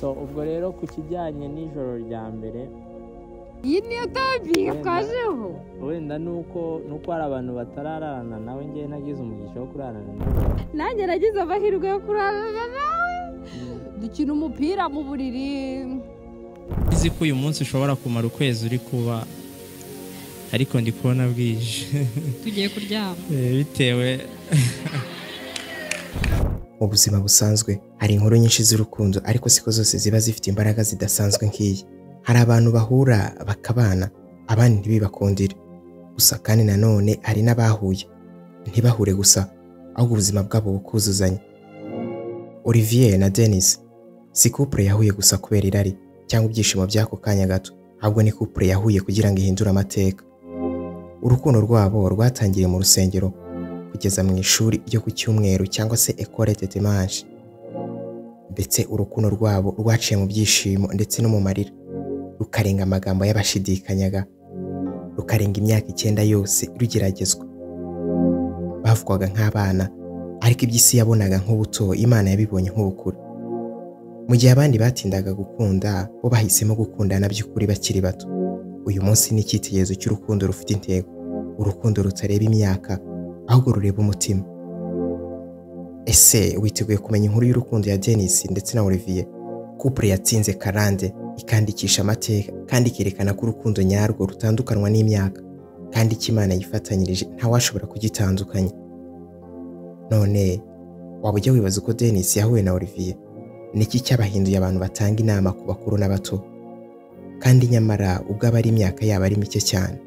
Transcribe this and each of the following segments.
so ubwo rero ku kijyanye n'ijoro rya mbere iyi niyo topic twajeho wenda nuko hari abantu batararana nawe ngiye nagize umugisha wo kurarana nawe nanjye nagize amahirwe yo kurarana nawe dukina umupira mu buriri izi ko uyu munsi ushobora kumara ukwezi uri kuba ariko ndi kubona bwije tugiye kuryama bitewe mu buzima busanzwe hari inkuru nyinshi z'urukundo ariko siko zose ziba zifite imbaraga zidasanzwe nk'iyi. Hari abantu bahura bakabana abandi ntibibakundire gusa kandi nanone hari n'abahuye ntibahure gusa ahubwo ubuzima bwabo bukuzuzanya. Olivier na Denise si couple yahuye gusa kubera irari cyangwa ibyishimo by'ako kanya gato, ahubwo ni couple yahuye kugira ngo ihindure amateka. Urukundo rwabo rwatangiye mu rusengero kugeza mu ishuri ryo ku cyumweru cyangwa se école de dimanche, ndetse urukundo rwabo rwaciye mu byishimo ndetse no mu marira, rukarenga amagambo y'abashidikanyaga, rukarenga imyaka 9 yose rugeragezwa. Bavugwaga nk'abana ariko iby'isi yabonaga nk'ubuto Imana yabibonye nk'ubukuru. Mu gihe abandi batindaga gukunda bo bahisemo gukundana by'ukuri bakiri bato. Uyu munsi ni icyitegererezo cy'urukundo rufite intego, urukundo rutareba imyaka ahubwo rureba umutima. Ese witeguye kumenya inkuru y'urukundo ya Denise ndetse na Olivier, couple yatsinze karande ikandikisha amateka kandi ikerekana ko urukundo nyarwo rutandukanwa n'imyaka kandi Imana yifatanyirije ntawashobora kugitandukanya. None waba ujya wibaza uko Denise yahuye na Olivier? Niki cyabahinduye abantu batanga inama ku bakuru n'abato kandi nyamara ubwo abari imyaka yabo ari mike cyane?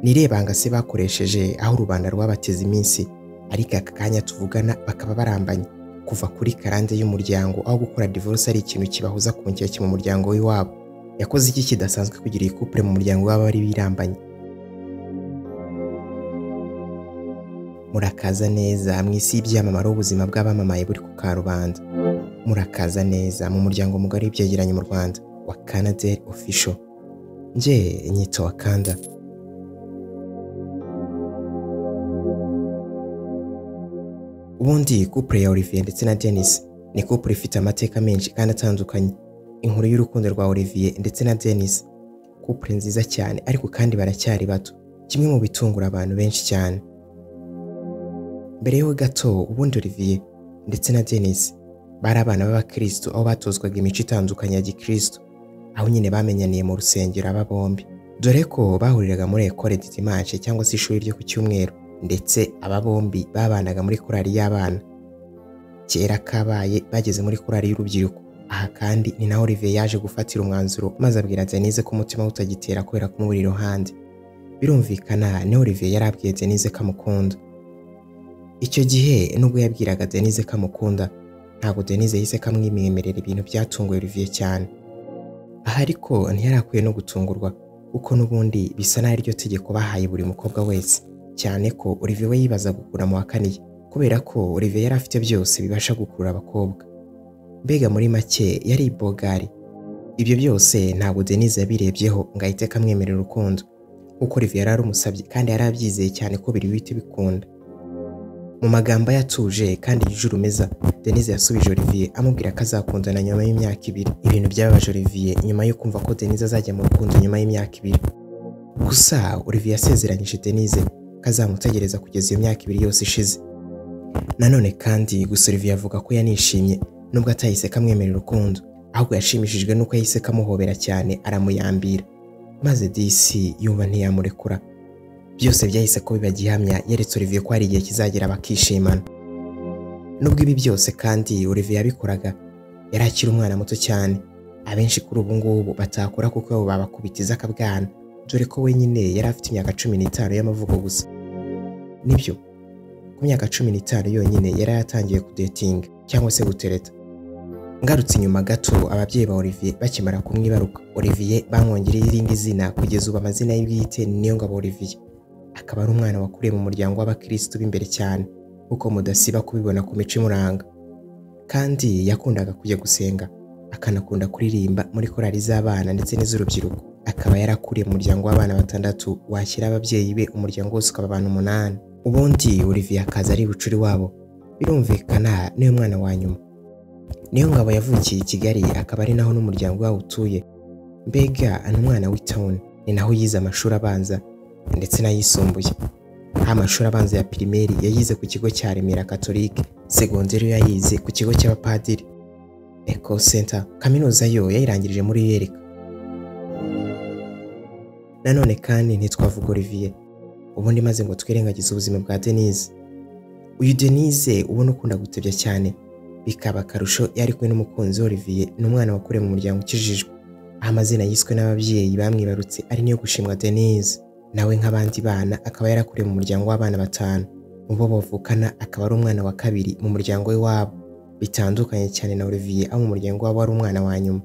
Nirebanga se bakoresheje aho rubanda rwabateze iminsi ariko aka kanya tuvugana bakaba barambanye kuva kuri karande y'umuryango aho gukora divorce ari ikintu kibahuza ku nkeke mu muryango w'iwabo? Yakoze iki kidasanzwe kugira iyi couple mu muryango wabo bari birambanye? Murakaza neza mu isi y'ibyamamare ubuzima bw'abamamaye buri ku karubanda. Murakaza neza mu muryango mugari w'ibyegeranyo mu Rwanda wa Canada Official. Nje nyito Wakanda. Ubundi couple ya Olivier ndetse na Denise ni couple ifite amateka menshi kandi atandukanye. Inkuru y'urukundo rwa Olivier ndetse na Denise, couple nziza cyane ariko kandi baracyari bato, kimwe mu bitungura abantu benshi cyane. Mbere yo gato ubundi Olivier ndetse na Denise bari abana b'abakristo aho batozwaga imico itandukanye ya gikristo, aho nyine bamenyaniye mu rusengero aba bombi, dore ko bahuriraga muri école de dimanche cyangwa se ishuri ryo ku cyumweru, ndetse aba bombi babanaga muri korali y'abana. Kera kabaye bageze muri korali y'urubyiruko. Aha kandi ni naho Olivier yaje gufatira umwanzuro maze abwira Denise ko umutima utagitera kubera kumubura iruhande. Birumvikana ni Olivier yarabwiye Denise ko amukunda. Icyo gihe nubwo yabwiraga Denise ko amukunda, ntabwo Denise yise kamwimemerera ibintu byatunguye Olivier cyane. Aha ariko ntiyarakwiye no gutungurwa kuko nubundi bisa naho iryo tegeko bahaye buri mukobwa wese, cyane ko Olivier we yibaza gukura mu wakaniye kubera ko Olivier yari afite byose bibasha gukurura abakobwa. Mbega muri make yari ibogari. Ibyo byose ntabwo Denise yabirebyeho ngo ahite kamwemerera urukundo kuko Olivier yari umusabye kandi yari abyizeye cyane ko biri bite bikunda. Mu magambo yatuje kandi yijurumeza, Denise yasubije Olivier amubwira ko azakundana nyuma y'imyaka 2. Ibintu byababaje Olivier nyuma yo kumva ko Denise azajya mu rukundo nyuma y'imyaka 2. Gusa Olivier yasezeranyije Denise ko azamutegereza kugeza iyo myaka 2 yose ishize. Nanone kandi gusa Olivier avuga ko yanishimye nubwo atahise kamwemerera urukundo, ahubwo yashimishijwe nuko yahise kamuhobera cyane aramuyambira, maze DC yumva ntiyamurekura. Byose byahise ko bibagihamya yeretse Olivier ko hari igihe kizagera bakishimana. Nubwo ibi byose kandi Olivier yabikoraga yari akiri umwana muto cyane, abenshi kuri ubu ngubu batakora kuko abo babakubitiza akabwana, dore ko wenyine yari afite imyaka 15 y'amavuko gusa. Nibyo, ku myaka 15 yonyine yari yatangiye kudating cyangwa se gutereta. Ngarutse inyuma gato ababyeyi ba Olivier bakimara kumwibaruka, Olivier bamwongereye irindi zina kugeza ubu amazina y'ibwite niyo ngabo Olivier. Akaba ari umwana wakuriye mu muryango w'abakristo b'imbere cyane uko mudasiba kubibona ku mico imuranga, kandi yakundaga kujya gusenga akanakunda kuririmba muri korali z'abana ndetse n'iz'urubyiruko. Akaba yarakuriye mu muryango w'abana 6 washyira ababyeyi be umuryango wose ukaba abantu 8. Ubundi Olivier akaza ari bucuri wabo, birumvikana niyo mwana wa nyuma. niyo ngabo yavukiye i Kigali akaba ari naho n'umuryango wawe utuye. Mbega ni umwana w'itown, ni naho yize amashuri abanza ndetse n'ayisumbuye. Amashuri abanza ya primaire yayize ku kigo cya Remera Catholique, segonderi yayize ku kigo cy'abapadiri Eco Center, kaminuza yo yayirangirije muri Yerika. Nanone kandi ntitwavuga Olivier, ubundi maze ngo twirengagize ubuzima bwa Denise. Uyu Denise ubona ukunda gutebya cyane, bikaba akarusho yari kumwe n'umukunzi Olivier, n'umwana wakuriye mu muryango ukijijwe. Amazina yiswe n'ababyeyi bamwibarutse ari niyo gushimwa Denise. Nawe nk'abandi bana akaba yarakuriye mu muryango w'abana 5. Mu bo bavukana akaba ari umwana wa kabiri mu muryango we wabo, bitandukanye cyane na Olivier aho mu muryango wabo ari umwana wa nyuma.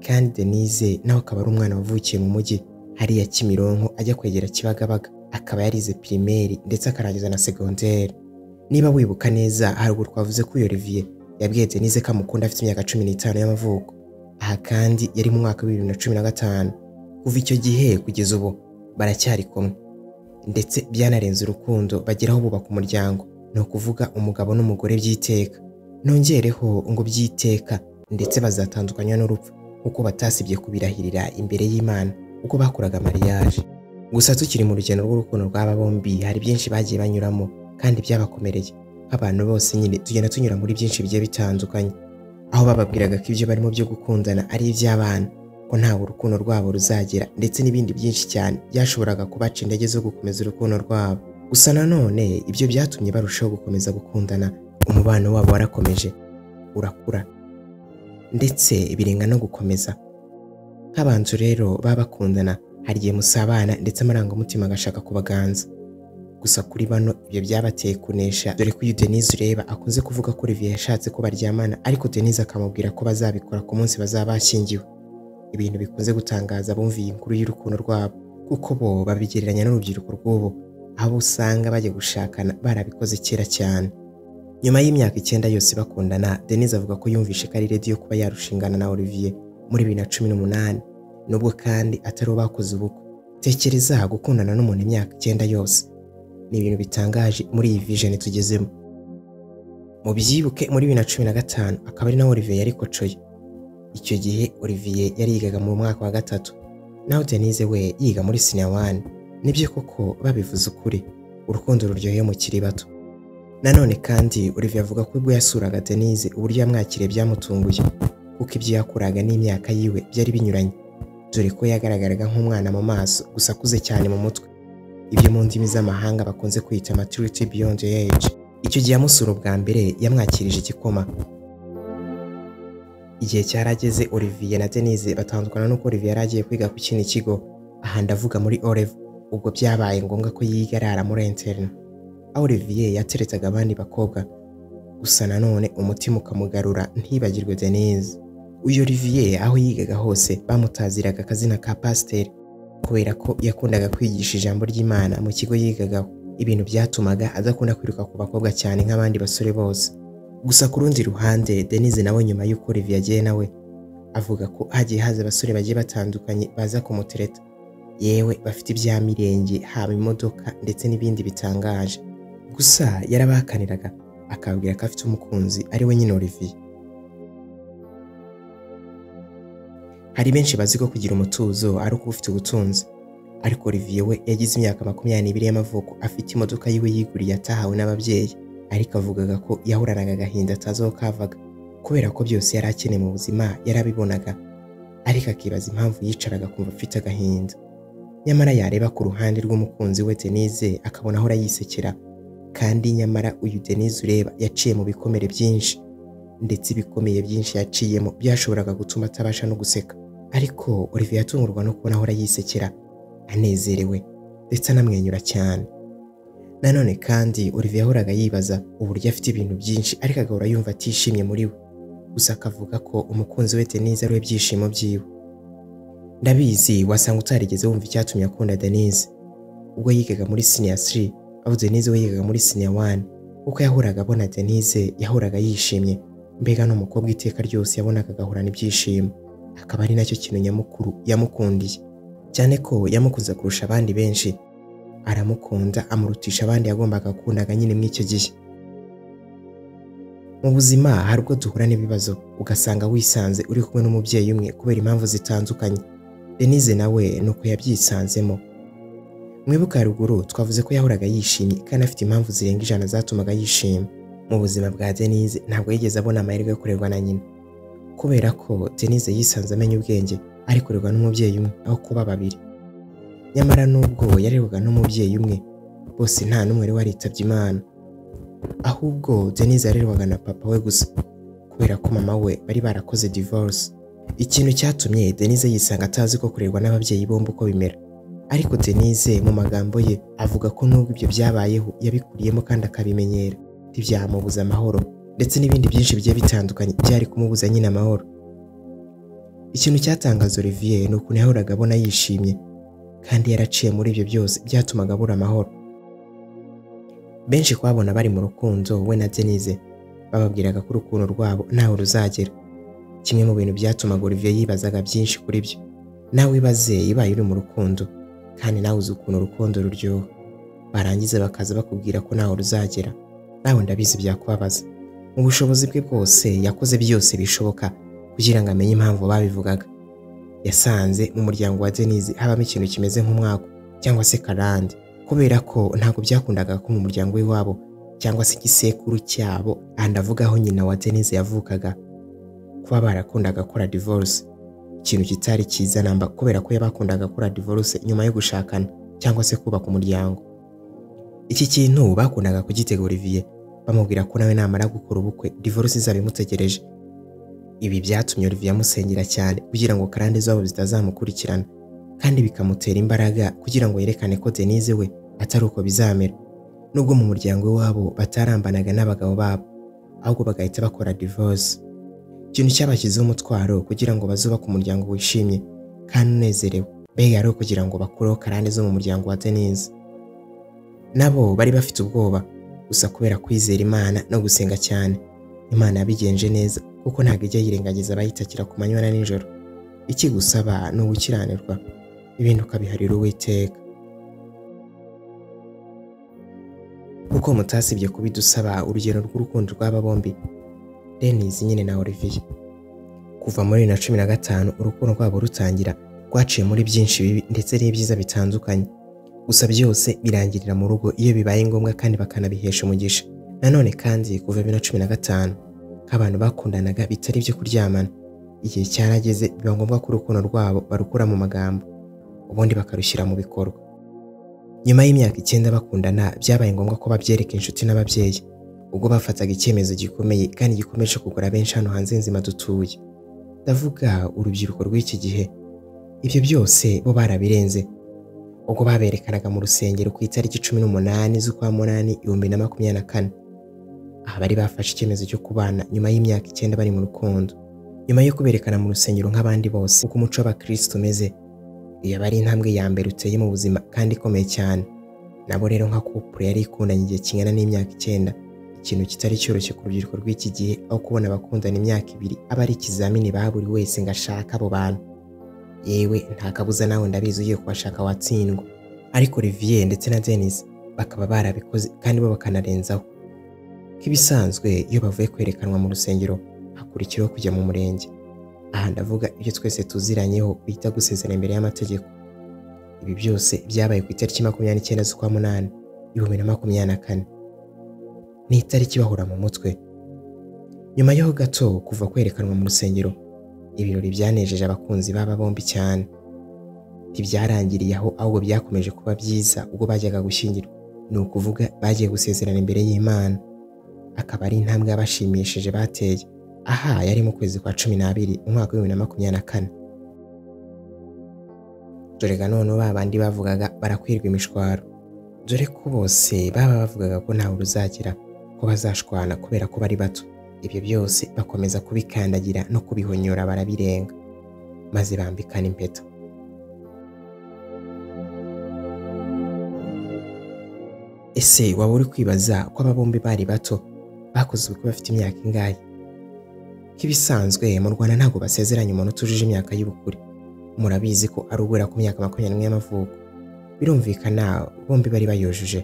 Kandi Denise nawe akaba ari umwana wavukiye mu mujyi hariya Kimironko ajya kwegera Kibagabaga, akaba yarize primaire ndetse akarangiza na secondaire. Niba wibuka neza haruguru twavuze ko Olivier yabwiye Denise ko amukunda afite imyaka 15 y'amavuko. Aha kandi yari mu mwaka wa 2015. Kuva icyo gihe kugeza ubu baracyari kumwe, ndetse byanarenze urukundo bageraho bubaka umuryango, no kuvuga umugabo n'umugore byiteka. Nongereho ngo byiteka ndetse bazatandukanywa n'urupfu kuko batasibye kubirahirira imbere y'Imana uko bakoraga mariage. Gusa tukiri mu rugendo rw'urukundo rw'aba bombi hari byinshi bagiye banyuramo kandi byabakomereye. Abantu bose nyine tugenda tunyura muri byinshi bigiye bitandukanye, aho bababwiraga ko ibyo barimo byo gukundana ari iby'abana, ko ntawe urukundo rwabo ruzagera, ndetse n'ibindi byinshi cyane byashoboraga kubaca intege zo gukomeza urukundo rwabo. Gusa nanone ibyo byatumye barushaho gukomeza gukundana, umubano wabo warakomeje urakura ndetse birenga no gukomeza. Nk'abantu rero babakundana hari igihe musabana ndetse amarangamutima agashaka kubaganza. Gusa kuri bano ibyo byabateye kunesha, dore ko uyu Denise ureba akunze kuvuga ko Olivier yashatse ko baryamana, ariko Denise akamubwira ko bazabikora ku munsi bazaba bashyingiwe. Ibintu bikunze gutangaza bumviye inkuru y'urukundo rwabo, kuko bo babigereranya n'urubyiruko rw'ubu, aho usanga bajya gushakana barabikoze kera cyane. Nyuma y'imyaka 9 yose bakundana, Denise avuga ko yumvishe ko ari ready yo kuba yarushingana na Olivier muri 2018, nubwo kandi atari bakoze ubukwe. Tekereza gukundana n'umuntu imyaka 9 yose, ni ibintu bitangaje muri iyi vision tugezemo. Mu byibuke muri 2015 akaba ari na Olivier yari kocoye. Icyo gihe Olivier yari yigaga mu mwaka wa 3, naho Denise we yiga muri senior 1. Nibyo koko babivuze ukuri, urukundo ruryoheye mu kiri bato. Nanone kandi Olivier avuga ko ubwo yasuraga Denise uburyo yamwakiriye byamutunguye, kuko ibyo yakoraga n'imyaka yiwe byari binyuranye, dore ko yagaragaraga nk'umwana mu maso gusa akuze cyane mu mutwe, ibyo mu ndimi z'amahanga bakunze kwita maturity beyond age. Icyo gihe amusura bwa mbere yamwakirije igikoma. Igihe cyarageze Olivier na Denise batandukana nuko Olivier yaragiye kwiga ku kindi kigo, aha ndavuga muri Olev. Ubwo byabaye ngombwa ko yigarara muri interne. Olivier yateretaga abandi bakobwa, gusa nanone umutima ukamugarura ntibagirwe Denise. Uyu Olivier aho yigaga hose bamutaziraga akazina ka pasteur, kubera ko yakundaga kwigisha ijambo ry'Imana mu kigo yigagaho. Ibintu byatumaga adakunda kwiruka ku bakobwa cyane nk'abandi basore bose. Gusa ku rundi ruhande Denise nawe nyuma y'uko Olivier yagiye nawe avuga ko hagiye haza abasore bagiye batandukanye baza kumutereta, yewe bafite ibya mirenge, haba imodoka ndetse n'ibindi bitangaje. Gusa yarabakaniraga akabwira ko afite umukunzi ari we nyine Olivier. Hari benshi bazi ko kugira umutuzo ari uko ufite ubutunzi, ariko Olivier we yagize imyaka 22 y'amavuko, afite imodoka yiwe yiguriye atahawe n'ababyeyi, ariko avugaga ko yahoranaga agahinda atazo kavaga, kubera ko byose yari akeneye mu buzima yarabibonaga, ariko akibaza impamvu yicaraga kumva afite agahinda. Nyamara yareba ku ruhande rw'umukunzi we Denise akabona ahora yisekera, kandi nyamara uyu Denise ureba yaciye mu bikomere byinshi, ndetse ibikomeye byinshi yaciyemo byashoboraga gutuma atabasha no guseka, ariko Olivier yatungurwa no kubona ahora yisekera, anezerewe ndetse anamwenyura cyane. Nanone kandi Olivier yahoraga yibaza uburyo afite ibintu byinshi ariko agahora yumva atishimye muri we, gusa akavuga ko umukunzi we Denise ari we byishimo byiwe. Ndabizi wasanga utarigeze wumva icyatumye akunda Denise. Ubwo yigaga muri senior 3, aho Denise we yigaga muri senior 1, uko yahoraga abona Denise yahoraga yishimye, mbega n'umukobwa iteka ryose yabonaga agahorana ibyishimo. Akaba ari nacyo kintu nyamukuru yamukundiye, cyane ko yamukunze kurusha abandi benshi. Aramukunda amurutisha abandi yagombaga kundaga nyine mw'icyo gihe. Mu buzima hari ubwo duhura n'ibibazo ugasanga wisanze uri kumwe n'umubyeyi umwe kubera impamvu zitandukanye. Denise nawe nuko yabyisanzemo. Mwibuka haruguru twavuze ko yahoraga yishimye kandi afite impamvu zirenga 100 zatumaga yishima. Mu buzima bwa Denise ntabwo yigeze abona amahirwe yo kurerwa na nyina, kubera ko Denise yisanze amenya ubwenge ari kurerwa n'umubyeyi umwe aho kuba babiri. Nyamara nubwo yarerwaga n'umubyeyi umwe, bose nta n'umwe wari waritabye Imana, ahubwo Denise yarerwaga na papa we gusa, kubera ko mama we bari barakoze divorce. Ikintu cyatumye Denise yisanga atazi ko kurerwa n'ababyeyi bombi uko bimera. Ariko Denise mu magambo ye avuga ko nubwo ibyo byabayeho yabikuriyemo kandi akabimenyera, ntibyamubuza amahoro ndetse n'ibindi byinshi bigiye bitandukanye byari kumubuza nyine amahoro. Ikintu cyatangaza Olivier ni ukuntu yahoraga abona yishimye kandi yaraciye muri ibyo byose byatumaga abura amahoro. Benshi kwabona bari mu rukundo we na Denise bababwiraga ko urukundo rwabo ntaho ruzagera. Kimwe mu bintu byatumaga Olivier yibazaga byinshi kuri byo. Nawe ibaze ibaye uri mu rukundo kandi nawe uzi ukuntu urukundo ruryoha, barangiza bakaza bakubwira ko ntaho ruzagera, nawe ndabizi byakubabaza. Mu bushobozi bwe bwose yakoze byose bishoboka kugira ngo amenye impamvu babivugaga. Yasanze mu muryango wa Denise habamo ikintu kimeze nk'umwako cyangwa se karande, kubera ko ntabwo byakundaga ko mu muryango w'iwabo cyangwa se igisekuru cyabo, andavuga aho nyina wa Denise yavukaga, kuba barakundaga gukora divorce, ikintu kitari cyiza namba, kubera ko yabakundaga gukora divorce nyuma yo gushakana cyangwa se kubaka umuryango. Iki kintu bakundaga kugitega Olivier, bamubwira ko nawe namara gukora ubukwe divorce izaba imutegereje. Ibi byatumye Olivier amusengera cyane kugira ngo karande zabo zitazamukurikirana, kandi bikamutera imbaraga kugira ngo yerekane ko Denise we atari uko bizamera, nubwo mu muryango wabo batarambanaga n'abagabo babo, ahubwo bagahita bakora divorce. Ikintu cyabashyizeho umutwaro kugira ngo bazubake umuryango wishimye kandi unezerewe, mbega ari kugira ngo bakureho karande zo mu muryango wa Denise. Nabo bari bafite ubwoba, gusa kubera kwizera Imana no gusenga cyane, Imana yabigenje neza kuko ntabwo ijya yirengagiza abayitakira ku manywa na nijoro. Iki gusaba ni ugukiranirwa, ibintu ukabiharira Uwiteka. Kuko mutasibye kubidusaba urugero rw'urukundo rw'aba bombi, Denise nyine na Olivier. Kuva muri 2015 urukundo rwabo rutangira, rwaciye muri byinshi bibi ndetse n'ibyiza bitandukanye. Gusa byose birangirira mu rugo iyo bibaye ngombwa kandi bakanabihesha umugisha. Nanone kandi kuva 2015 nk'abantu bakundanaga bitari byo kuryamana, igihe cyarageze biba ngombwa ko urukundo rwabo barukura mu magambo ubundi bakarushyira mu bikorwa. Nyuma y'imyaka 9 bakundana, byabaye ngombwa ko babyereka inshuti n'ababyeyi, ubwo bafataga icyemezo gikomeye kandi gikomeje kugora benshi hano hanze nzima dutuye. Ndavuga urubyiruko rw'iki gihe. Ibyo byose bo barabirenze, ubwo baberekanaga mu rusengero ku itariki 18 z'ukwa 8 2024. Aha bari bafashe icyemezo cyo kubana nyuma y'imyaka 9 bari mu rukundo. Nyuma yo kuberekana mu rusengero nk'abandi bose uko umuco w'Abakristo umeze, iyo bari intambwe ya mbere uteye mu buzima kandi ikomeye cyane. Nabo rero nka couple yari ikundanye igihe kingana n'imyaka 9, ikintu kitari cyoroshye ku rubyiruko rw'iki gihe, aho kubona abakundana imyaka 2 aba ari ikizamini ba buri wese ngo ashaka abo bantu. Yewe nta kabuza nawe ndabizi ugiye kubashaka watsindwa. Ariko Olivier ndetse na Denise bakaba barabikoze kandi bo bakanarenzaho. Kibisanzwe iyo bavuye kwerekanwa mu rusengero hakurikiraho kujya mu murenge. Aha ndavuga ibyo twese tuziranyeho bita gusezerana imbere y'amategeko. Ibi byose byabaye ku itariki 29 z'ukwa 8 2024. Ni itariki bahura mu mutwe. Nyuma y'aho gato kuva kwerekanwa mu rusengero, ibirori byanejeje abakunzi baba bombi cyane. Ntibyarangiriye aho, ahubwo byakomeje kuba byiza ubwo bajyaga gushyingirwa. Ni ukuvuga bagiye gusezerana imbere y'Imana, akaba ari intambwe yabashimishije bateye. Aha yari mu kwezi kwa 12 mu mwaka wa 2024. Dore ga none babandi bavugaga barakwirwa imishwaro, dore ko bose baba bavugaga ko ntawe ruzagira, ko bazashwana kubera ko bari bato. Ibyo byose bakomeza kubikandagira no kubihonyora barabirenga, maze bambikana impeta. Ese waba uri kwibaza ko aba bombi bari bato bakoze ubukwe bafite imyaka ingahe? Kibisanzwe mu Rwanda ntabwo basezeranya umuntu utujuje imyaka y'ubukure. Murabizi ko ari ugera ku myaka 21 y'amavuko. Birumvikana bombi bari bayujuje.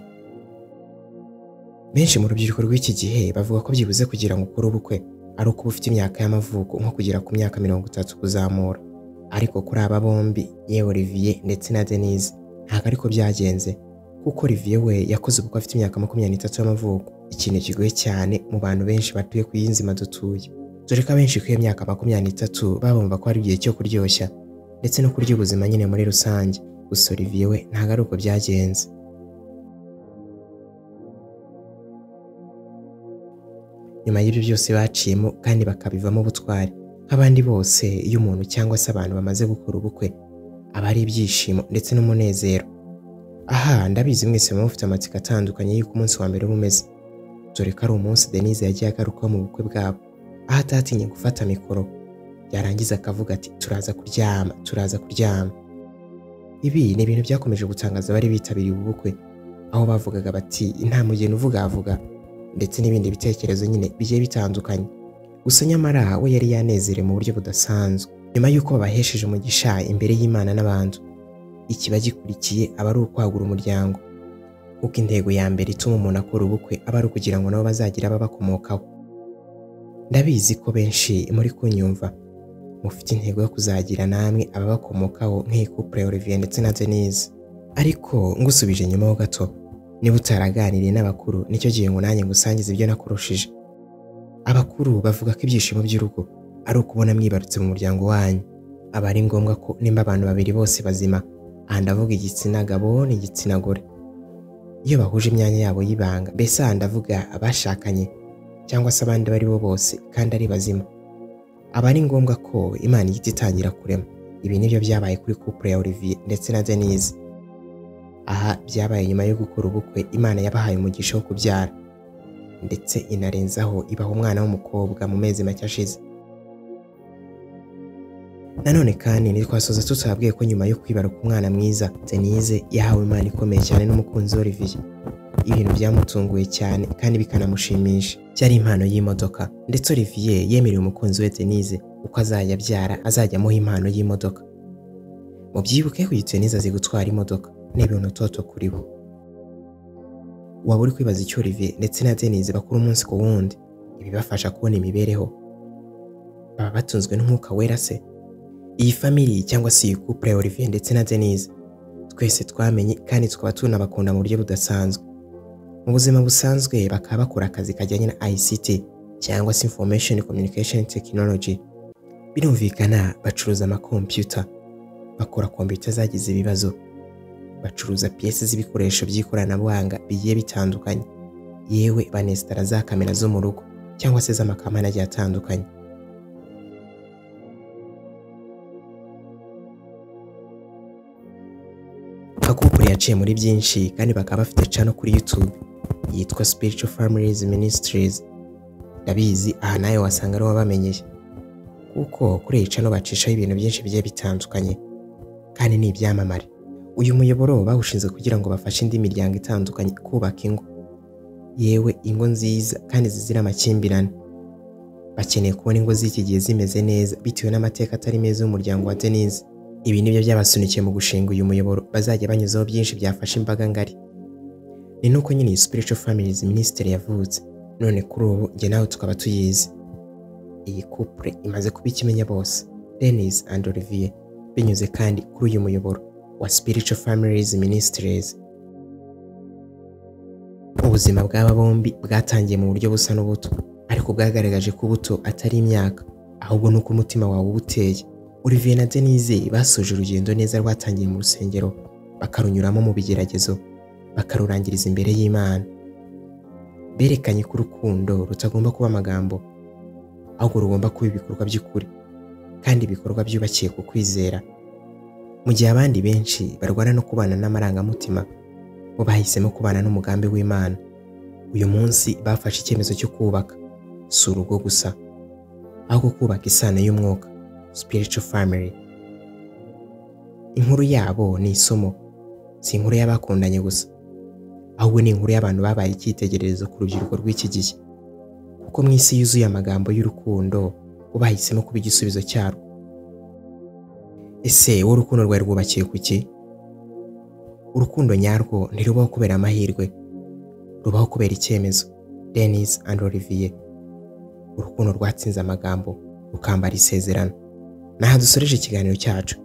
Benshi mu rubyiruko rw'iki gihe bavuga ko byibuze kugira ngo ukore ubukwe ari uko ufite imyaka y'amavuko nko kugera ku myaka 30 kuzamura. Ariko kuri aba bombi yewe Olivier ndetse na Denise ntabwo ariko byagenze, kuko Olivier we yakoze ubukwe afite imyaka 23 y'amavuko, ikintu kigoye cyane mu bantu benshi batuye ku yinzima dutuye. Dore ko abenshi ku iyo myaka 23 babumva ko ari igihe cyo kuryoshya ndetse no kurya ubuzima nyine muri rusange. Gusa Olivier we ntabwo ari uko byagenze. Nyuma y'ibyo byose baciyemo kandi bakabivamo ubutwari nk'abandi bose, iyo umuntu cyangwa se abantu bamaze gukora ubukwe aba ari ibyishimo ndetse n'umunezero. Aha ndabizi mwese muba mufite amatsiko atandukanye y'uko umunsi wa mbere uba umeze. Dore ko ari umunsi Denise yagiye agaruka mu bukwe bwabo, aho atatinye gufata mikoro yarangiza akavuga ati turaza kuryama. Ibi ni ibintu byakomeje gutangaza abari bitabiriye ubu bukwe, aho bavugaga bati nta mugeni uvuga ndetse n'ibindi bitekerezo nyine bigiye bitandukanye. Gusa nyamara we yari yanezerewe mu buryo budasanzwe nyuma y'uko babahesheje umugisha imbere y'Imana n'abantu. Ikiba gikurikiye aba ari ukwagura umuryango, kuko intego ya mbere ituma umuntu akora ubukwe aba ari ukugira ngo nabo bazagira ababakomokaho. Ndabizi ko benshi muri kunyumva mufite intego yo kuzagira namwe ababakomokaho nk'iyi couple Olivier ndetse na Denise. Ariko ngusubije nyuma ho gato, niba utaraganiriye n'abakuru nicyo gihe ngo nanjye ngusangiza ibyo nakurushije. Abakuru bavuga ko ibyishimo by'urugo ari ukubona mwibarutse mu muryango wanyu. Aba ari ngombwa ko nimba abantu babiri bose bazima, aha ndavuga igitsina gabo n'igitsina gore, iyo bahuje imyanya yabo y'ibanga, mbese aha ndavuga abashakanye cyangwa se abandi bari bo bose kandi ari bazima, aba ari ngombwa ko Imana ihita itangira kurema. Ibi nibyo byabaye kuri couple ya Olivier ndetse na Denise. Aha byabaye nyuma yo gukora ubukwe, Imana yabahaye umugisha wo kubyara ndetse inarenzaho ibaha umwana w'umukobwa mu mezi make ashize. Nanone kandi ntitwasoza tutabwiye ko nyuma yo kwibaruka umwana mwiza, Denise yahawe impano ikomeye cyane n'umukunzi we Olivier. Ibintu byamutunguye cyane kandi bikanamushimisha, byari impano y'imodoka, ndetse Olivier yemereye umukunzi we Denise uko azajya abyara azajya amuha impano y'imodoka. Mu byibuke ko Denise azi gutwara imodoka, n'ibintu toto kuri bo. Waba uri kwibaza icyo Olivier ndetse na Denise bakora umunsi ku wundi ibibafasha kubona imibereho? Baba batunzwe n'umwuka wera se? Iyi family cyangwa se iyi couple ya Olivier ndetse na Denise twese twamenye kandi tukaba tunabakunda mu buryo budasanzwe. Mu buzima busanzwe bakaba bakora akazi kajyanye na ICT cyangwa se Information Communication Technology. Birumvikana bacuruza amakompyuta, bakora kompyuta zagize ibibazo, bacuruza pièces z'ibikoresho by'ikoranabuhanga bigiye bitandukanye, yewe banestara za kamera zo mu rugo cyangwa se z'amakamera agiye atandukanye. Couple yaciye muri byinshi kandi bakaba bafite channel kuri YouTube yitwa Spiritual Families Ministries. Ndabizi aha nayo wasanga ari wabamenyeye, kuko kuri iyi channel bacishaho ibintu byinshi bigiye bitandukanye kandi ni ibyamamare. Uyu muyoboro bawushinze kugira ngo bafashe indi miryango itandukanye kubaka ingo, yewe ingo nziza kandi zizira amakimbirane. Bakeneye kubona ingo z'iki gihe zimeze neza bitewe n'amateka atari meza y'umuryango wa Denise. Ibi nibyo byabasunikiye mu gushinga uyu muyoboro bazajya banyuzaho byinshi byafasha imbaga ngari. Ni nuko nyine iyi Spiritual Families Ministry yavutse, none kuri ubu njye nawe tukaba tuyizi. Iyi couple imaze kuba ikimenya bose, Denise and Olivier, binyuze kandi kuri uyu muyoboro wa Spiritual Families Ministries. Ubuzima bw'aba bombi bwatangiye mu buryo busa n'ubuto, ariko bwagaragaje ko ubuto atari imyaka, ahubwo nuko umutima wawe ubuteye. Olivier na Denise basoje urugendo neza rwatangiye mu rusengero, bakarunyuramo mu bigeragezo, bakarurangiriza imbere y'Imana. Berekanye ko urukundo rutagomba kuba amagambo, ahubwo rugomba kuba ibikorwa by'ukuri kandi ibikorwa byubakiye ku kwizera. Mu gihe abandi benshi barwana no kubana n'amarangamutima, bo bahisemo kubana n'umugambi w'Imana. Uyu munsi bafashe icyemezo cyo kubaka si urugo gusa, ahubwo kubaka isano y'umwuka, spiritual family. Inkuru yabo ni isomo, si inkuru y'abakundanye gusa, ahubwo ni inkuru y'abantu babaye icyitegererezo ku rubyiruko rw'iki gihe, kuko mu isi yuzuye amagambo y'urukundo bahisemo kuba igisubizo cyarwo. Ese wowe urukundo rwawe rwubakiye ku ki? Urukundo nyarwo ntirubaho kubera amahirwe, rubaho kubera icyemezo. Dennis and Olivier, urukundo rwatsinze amagambo rukambara isezerano. Naha dusoreje ikiganiro cyacu.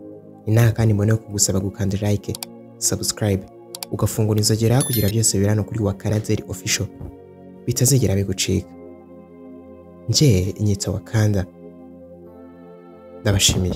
Ni naha kandi mboneyeho kugusaba gukanda like, subscribe, ugafungura inzogera kugira byose birano kuri Wakanazeri official bitazigera bigucika. Nje inyita Wakanda. Ndabashimiye.